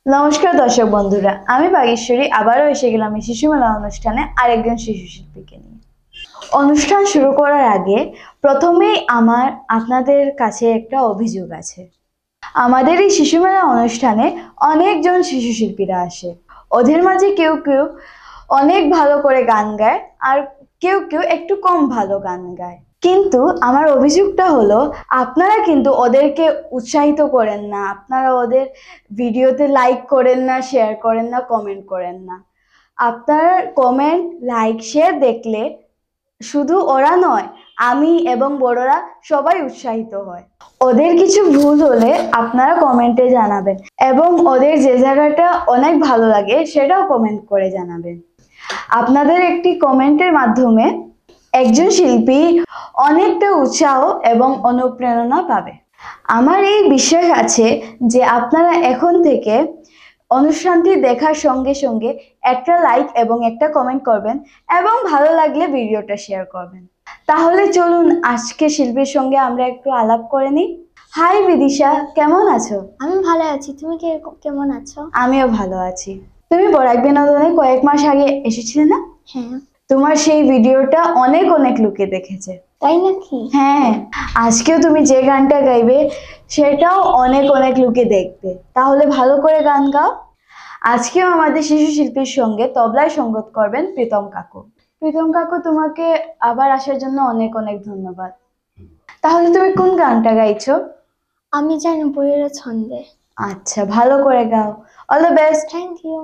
নমস্কার দর্শক বন্ধুরা, আমি বাগেশ্বরী আবারও এসে গেলাম এই শিশু মেলা অনুষ্ঠানে আরেকজন শিশু শিল্পীকে নিয়ে। অনুষ্ঠান শুরু করার আগে প্রথমেই আমার আপনাদের কাছে একটা অভিযোগ আছে। আমাদের এই শিশু মেলা অনুষ্ঠানে অনেকজন শিশু শিল্পীরা আসে। ওদের মাঝে কেউ কেউ অনেক ভালো করে গান গায়, আর কেউ কেউ একটু কম ভালো গান গায়। কিন্তু আমার অভিযোগটা হলো, আপনারা কিন্তু ওদেরকে উৎসাহিত করেন না, আপনারা ওদের ভিডিওতে লাইক করেন না, শেয়ার করেন না, কমেন্ট করেন না। আপনার কমেন্ট, লাইক, শেয়ার দেখলে শুধু ওরা নয়, আমি এবং বড়রা সবাই উৎসাহিত হয়। ওদের কিছু ভুল হলে আপনারা কমেন্টে জানাবেন, এবং ওদের যে জায়গাটা অনেক ভালো লাগে সেটাও কমেন্ট করে জানাবেন। আপনাদের একটি কমেন্টের মাধ্যমে একজন শিল্পী অনেকটা উৎসাহ এবং অনুপ্রেরণা পাবে। আমার এই বিশ্বাস আছে যে আপনারা এখন থেকে অনুষ্ঠানটি দেখার সঙ্গে সঙ্গে একটা লাইক এবং একটা কমেন্ট করবেন, এবং ভালো লাগলে ভিডিওটা শেয়ার করবেন। তাহলে চলুন আজকে শিল্পীর সঙ্গে আমরা একটু আলাপ করে নিই। হাই বিদিশা, কেমন আছো? আমি ভালো আছি, তুমি কেমন আছো? আমিও ভালো আছি। তুমি বরাক বিনোদনে কয়েক মাস আগে এসেছিলে না? হ্যাঁ। তোমার সেই ভিডিওটা অনেক অনেক লোকে দেখেছে। তাই নাকি? হ্যাঁ, আজকেও তুমি যে গানটা গাইবে সেটাও অনেক অনেক লোকে দেখবে। তাহলে ভালো করে গান গাও। আজকেও আমাদের শিশু শিল্পীর সঙ্গে তবলায় সঙ্গত করবেন প্রীতম কাকু। প্রীতম কাকু, তোমাকে আবার আসার জন্য অনেক অনেক ধন্যবাদ। তাহলে তুমি কোন গানটা গাইছো? আমি জানি বইয়ের ছন্দে। আচ্ছা, ভালো করে গাও। All the best. Thank you.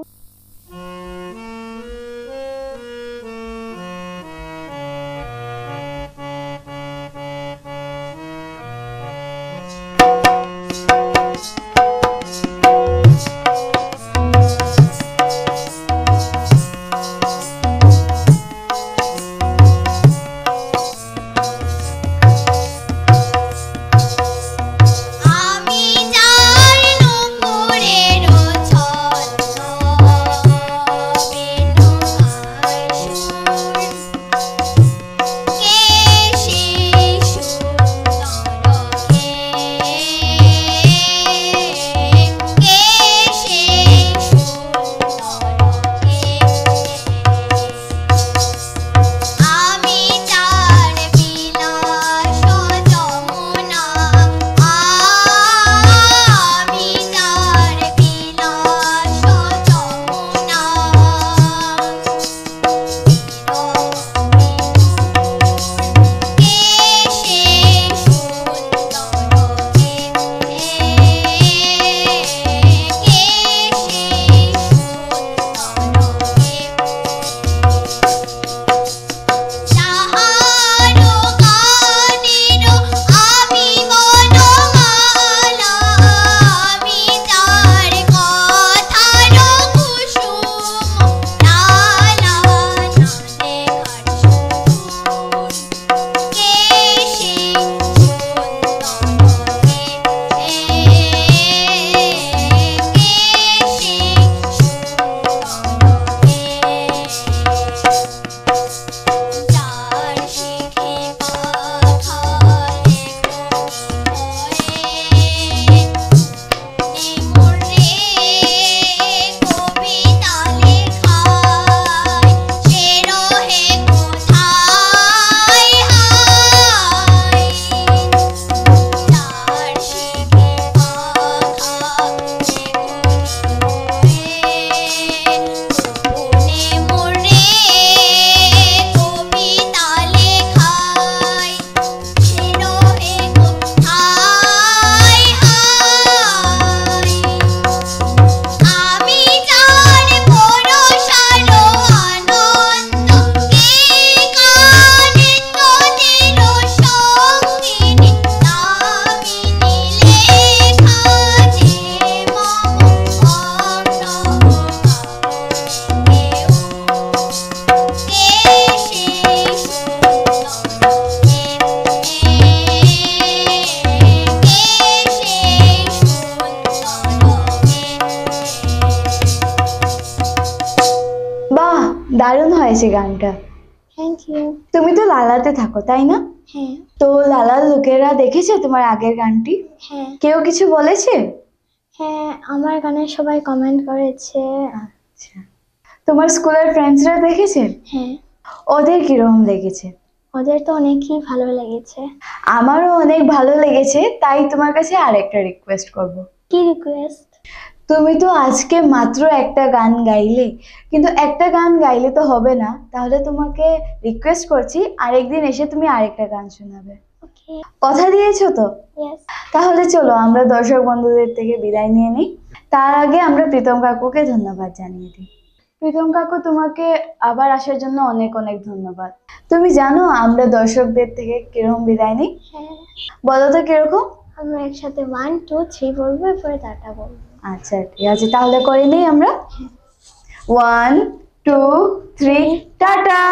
দারুণ হয়েছে গানটা। Thank you. তুমি তো লালাতে থাকো, তাই না? হ্যাঁ। তো লালার লোকেরা দেখেছে তোমার আগের গানটি? হ্যাঁ। কেউ কিছু বলেছে? হ্যাঁ, আমার গানে সবাই কমেন্ট করেছে। আচ্ছা, তোমার স্কুলের ফ্রেন্ডসরা দেখেছে? হ্যাঁ, ওদের কিরকম লেগেছে? ওদের তো অনেকই ভালো লেগেছে। আমারও অনেক ভালো লেগেছে, তাই তোমার কাছে আরেকটা রিকোয়েস্ট করব। কি রিকোয়েস্ট? তুমি তো আজকে মাত্র একটা গান গাইলে, কিন্তু একটা গান গাইলে তো হবে না, তাহলে তোমাকে রিকোয়েস্ট করছি আরেকদিন এসে তুমি আরেকটা গান শোনাবে। ওকে। কথা দিয়েছো তো? ইয়েস। তাহলে চলো আমরা দর্শক বন্ধুদের থেকে বিদায় নিয়ে নিই। তার আগে আমরা প্রীতম কাকুকে ধন্যবাদ জানিয়ে দিই। প্রীতম কাকু, তোমাকে আবার আসার জন্য অনেক অনেক ধন্যবাদ। তুমি জানো আমরা দর্শকদের থেকে কিরকম বিদায় নিই? হ্যাঁ, বলো তো কিরকম? আমরা একসাথে 1 2 3 বলবো, এরপরে টাটা বলবো। আচ্ছা ঠিক আছে, তাহলে করে নিই আমরা। 1 2 3 টাটা।